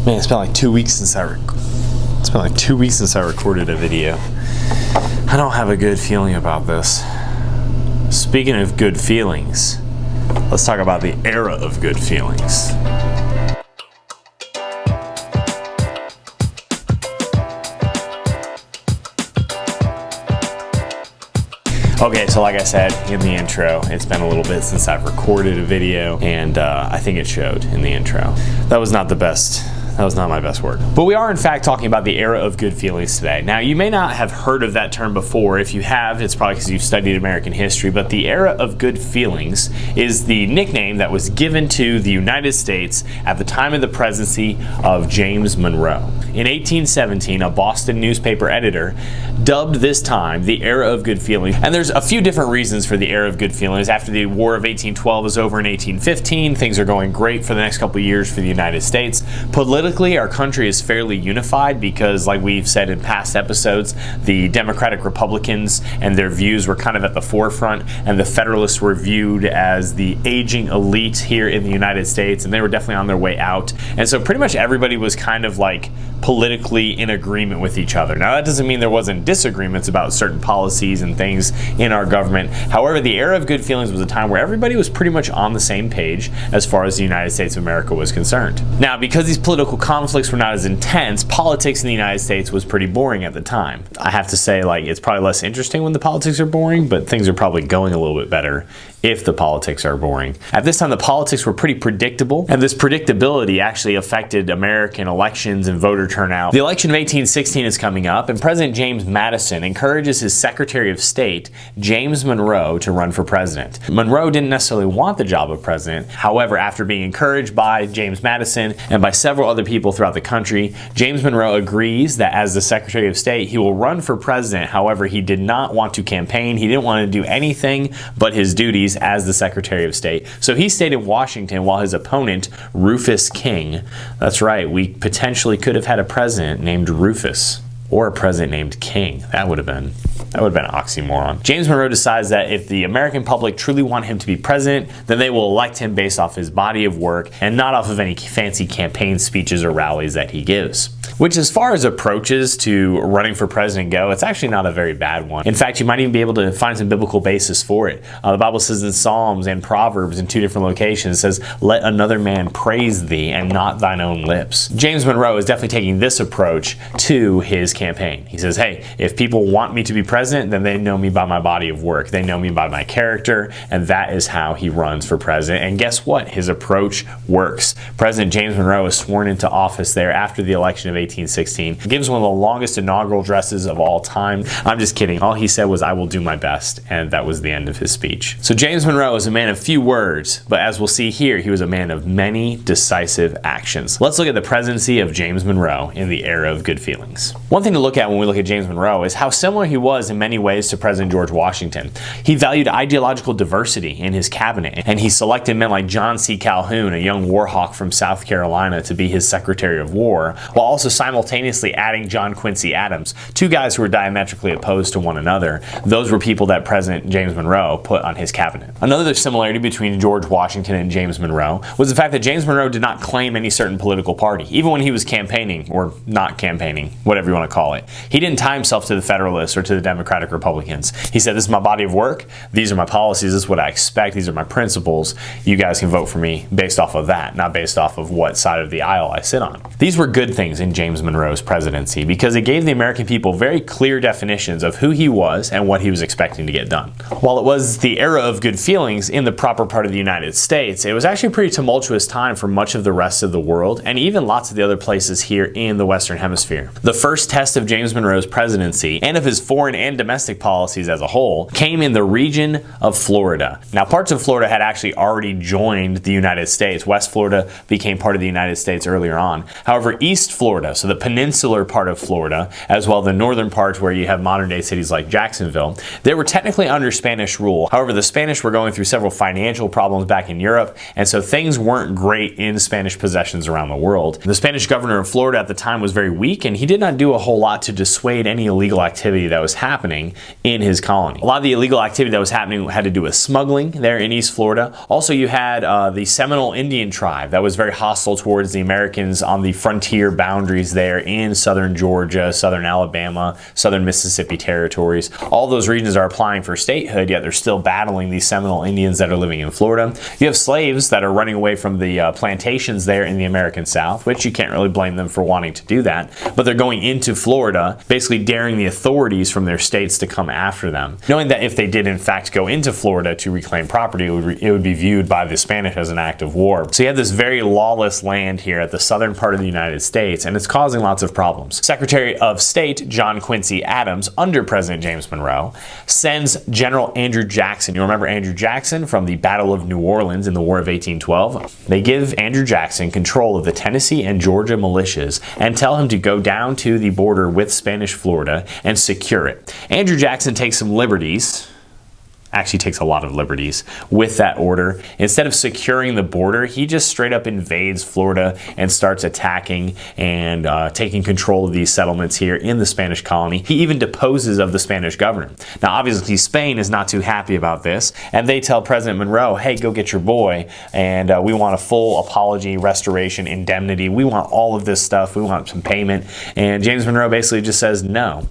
Man, it's been like 2 weeks since I recorded a video. I don't have a good feeling about this. Speaking of good feelings, let's talk about the era of good feelings. Okay, so like I said in the intro, it's been a little bit since I've recorded a video, and I think it showed in the intro. That was not the best. That was not my best work. But we are in fact talking about the era of good feelings today. Now, you may not have heard of that term before. If you have, it's probably because you've studied American history, but the era of good feelings is the nickname that was given to the United States at the time of the presidency of James Monroe. In 1817, a Boston newspaper editor dubbed this time the era of good feelings. And there's a few different reasons for the era of good feelings. After the War of 1812 is over in 1815, things are going great for the next couple of years for the United States. Politically, our country is fairly unified because, like we've said in past episodes, the Democratic Republicans and their views were kind of at the forefront, and the Federalists were viewed as the aging elite here in the United States, and they were definitely on their way out. And so pretty much everybody was kind of like politically in agreement with each other. Now, that doesn't mean there wasn't disagreements about certain policies and things in our government. However, the era of good feelings was a time where everybody was pretty much on the same page as far as the United States of America was concerned. Now, because these political conflicts were not as intense, politics in the United States was pretty boring at the time. I have to say, like, it's probably less interesting when the politics are boring, but things are probably going a little bit better if the politics are boring. At this time, the politics were pretty predictable, and this predictability actually affected American elections and voter turnout. The election of 1816 is coming up, and President James Madison encourages his Secretary of State, James Monroe, to run for president. Monroe didn't necessarily want the job of president. However, after being encouraged by James Madison and by several other people throughout the country, James Monroe agrees that as the Secretary of State, he will run for president. However, he did not want to campaign. He didn't want to do anything but his duties as the Secretary of State. So he stayed in Washington while his opponent, Rufus King, that's right, we potentially could have had a president named Rufus, or a president named King. That would have been an oxymoron. James Monroe decides that if the American public truly want him to be president, then they will elect him based off his body of work and not off of any fancy campaign speeches or rallies that he gives. Which, as far as approaches to running for president go, it's actually not a very bad one. In fact, you might even be able to find some biblical basis for it. The Bible says in Psalms and Proverbs in two different locations, it says, "Let another man praise thee and not thine own lips." James Monroe is definitely taking this approach to his campaign. He says, hey, if people want me to be president, then they know me by my body of work. They know me by my character, and that is how he runs for president. And guess what? His approach works. President James Monroe is sworn into office there after the election of 1816. He gives one of the longest inaugural addresses of all time. I'm just kidding. All he said was, "I will do my best," and that was the end of his speech. So James Monroe is a man of few words, but as we'll see here, he was a man of many decisive actions. Let's look at the presidency of James Monroe in the era of good feelings. One thing to look at when we look at James Monroe is how similar he was in many ways to President George Washington. He valued ideological diversity in his cabinet, and he selected men like John C. Calhoun, a young war hawk from South Carolina, to be his Secretary of War, while also simultaneously adding John Quincy Adams, two guys who were diametrically opposed to one another. Those were people that President James Monroe put on his cabinet. Another similarity between George Washington and James Monroe was the fact that James Monroe did not claim any certain political party, even when he was campaigning, or not campaigning, whatever you want to call it. He didn't tie himself to the Federalists or to the Democratic Republicans. He said, this is my body of work, these are my policies, this is what I expect, these are my principles, you guys can vote for me based off of that, not based off of what side of the aisle I sit on. These were good things in James Monroe's presidency because it gave the American people very clear definitions of who he was and what he was expecting to get done. While it was the era of good feelings in the proper part of the United States, it was actually a pretty tumultuous time for much of the rest of the world and even lots of the other places here in the Western Hemisphere. The first test of James Monroe's presidency and of his foreign and domestic policies as a whole came in the region of Florida. Now, parts of Florida had actually already joined the United States. West Florida became part of the United States earlier on. However, East Florida, so the peninsular part of Florida, as well as the northern parts where you have modern-day cities like Jacksonville, they were technically under Spanish rule. However, the Spanish were going through several financial problems back in Europe, and so things weren't great in Spanish possessions around the world. The Spanish governor of Florida at the time was very weak, and he did not do a whole lot to dissuade any illegal activity that was happening in his colony. A lot of the illegal activity that was happening had to do with smuggling there in East Florida. Also, you had the Seminole Indian tribe that was very hostile towards the Americans on the frontier boundaries there in southern Georgia, southern Alabama, southern Mississippi territories. All those regions are applying for statehood, yet they're still battling these Seminole Indians that are living in Florida. You have slaves that are running away from the plantations there in the American South, which you can't really blame them for wanting to do that, but they're going into Florida, basically daring the authorities from their states to come after them, knowing that if they did in fact go into Florida to reclaim property, it would be viewed by the Spanish as an act of war. So you have this very lawless land here at the southern part of the United States, and it's causing lots of problems. Secretary of State John Quincy Adams, under President James Monroe, sends General Andrew Jackson. You remember Andrew Jackson from the Battle of New Orleans in the War of 1812? They give Andrew Jackson control of the Tennessee and Georgia militias and tell him to go down to the border with Spanish Florida and secure it. Andrew Jackson takes some liberties, actually takes a lot of liberties with that order. Instead of securing the border, he just straight up invades Florida and starts attacking and taking control of these settlements here in the Spanish colony. He even deposes of the Spanish governor. Now, obviously, Spain is not too happy about this, and they tell President Monroe, hey, go get your boy, and we want a full apology, restoration, indemnity. We want all of this stuff. We want some payment. And James Monroe basically just says, no.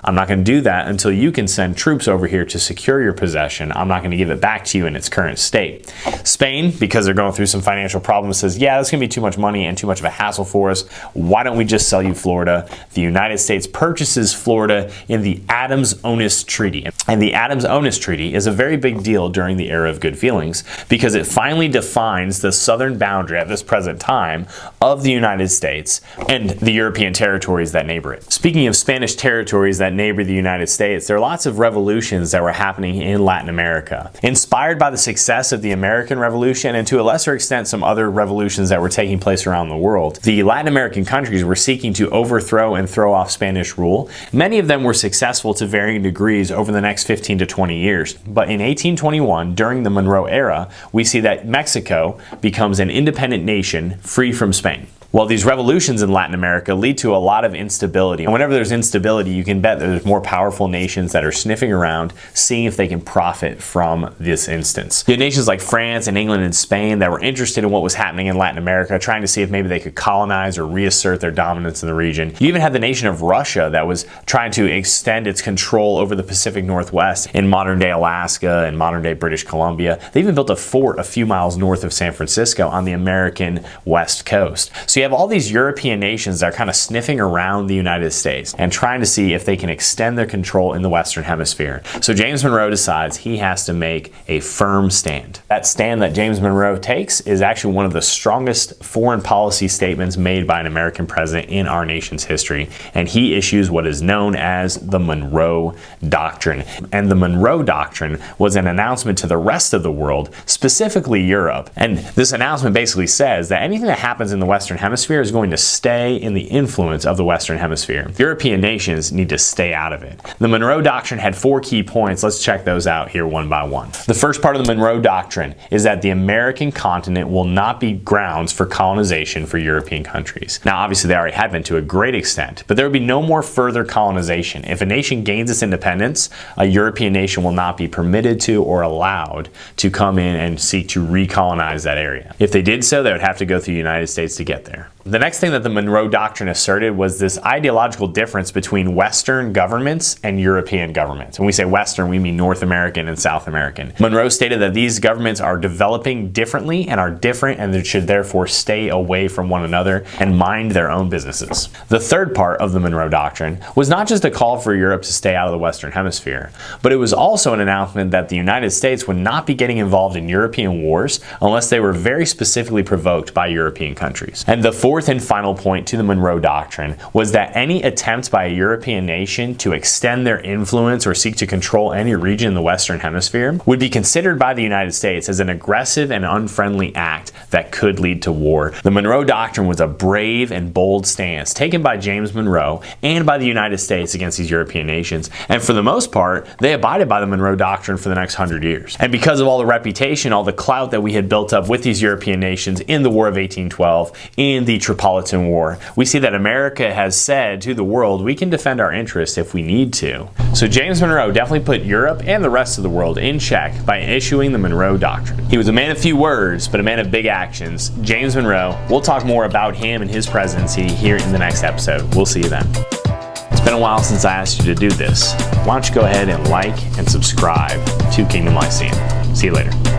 I'm not going to do that until you can send troops over here to secure your possession. I'm not going to give it back to you in its current state. Spain, because they're going through some financial problems, says, yeah, that's going to be too much money and too much of a hassle for us. Why don't we just sell you Florida? The United States purchases Florida in the Adams-Onis Treaty. And the Adams-Onis Treaty is a very big deal during the era of good feelings because it finally defines the southern boundary at this present time of the United States and the European territories that neighbor it. Speaking of Spanish territories that neighbor the United States, there are lots of revolutions that were happening in Latin America. Inspired by the success of the American Revolution and to a lesser extent some other revolutions that were taking place around the world, the Latin American countries were seeking to overthrow and throw off Spanish rule. Many of them were successful to varying degrees over the next 15 to 20 years. But in 1821, during the Monroe era, we see that Mexico becomes an independent nation free from Spain. Well, these revolutions in Latin America lead to a lot of instability. And whenever there's instability, you can bet that there's more powerful nations that are sniffing around, seeing if they can profit from this instance. You had nations like France and England and Spain that were interested in what was happening in Latin America, trying to see if maybe they could colonize or reassert their dominance in the region. You even had the nation of Russia that was trying to extend its control over the Pacific Northwest in modern-day Alaska and modern-day British Columbia. They even built a fort a few miles north of San Francisco on the American West Coast. So you have all these European nations that are kind of sniffing around the United States and trying to see if they can extend their control in the Western Hemisphere. So James Monroe decides he has to make a firm stand. That stand that James Monroe takes is actually one of the strongest foreign policy statements made by an American president in our nation's history, and he issues what is known as the Monroe Doctrine. And the Monroe Doctrine was an announcement to the rest of the world, specifically Europe. And this announcement basically says that anything that happens in the Western Hemisphere is going to stay in the influence of the Western Hemisphere. European nations need to stay out of it. The Monroe Doctrine had 4 key points. Let's check those out here one by one. The first part of the Monroe Doctrine is that the American continent will not be grounds for colonization for European countries. Now, obviously, they already had been to a great extent, but there would be no more further colonization. If a nation gains its independence, a European nation will not be permitted to or allowed to come in and seek to recolonize that area. If they did so, they would have to go through the United States to get there. The next thing that the Monroe Doctrine asserted was this ideological difference between Western governments and European governments. When we say Western, we mean North American and South American. Monroe stated that these governments are developing differently and are different and they should therefore stay away from one another and mind their own businesses. The third part of the Monroe Doctrine was not just a call for Europe to stay out of the Western Hemisphere, but it was also an announcement that the United States would not be getting involved in European wars unless they were very specifically provoked by European countries. And the fourth fourth and final point to the Monroe Doctrine was that any attempt by a European nation to extend their influence or seek to control any region in the Western Hemisphere would be considered by the United States as an aggressive and unfriendly act that could lead to war. The Monroe Doctrine was a brave and bold stance taken by James Monroe and by the United States against these European nations, and for the most part, they abided by the Monroe Doctrine for the next 100 years. And because of all the reputation, all the clout that we had built up with these European nations in the War of 1812, in the Tripolitan War, we see that America has said to the world, we can defend our interests if we need to. So James Monroe definitely put Europe and the rest of the world in check by issuing the Monroe Doctrine. He was a man of few words, but a man of big actions. James Monroe. We'll talk more about him and his presidency here in the next episode. We'll see you then. It's been a while since I asked you to do this. Why don't you go ahead and like and subscribe to Kingdom Lyceum. See you later.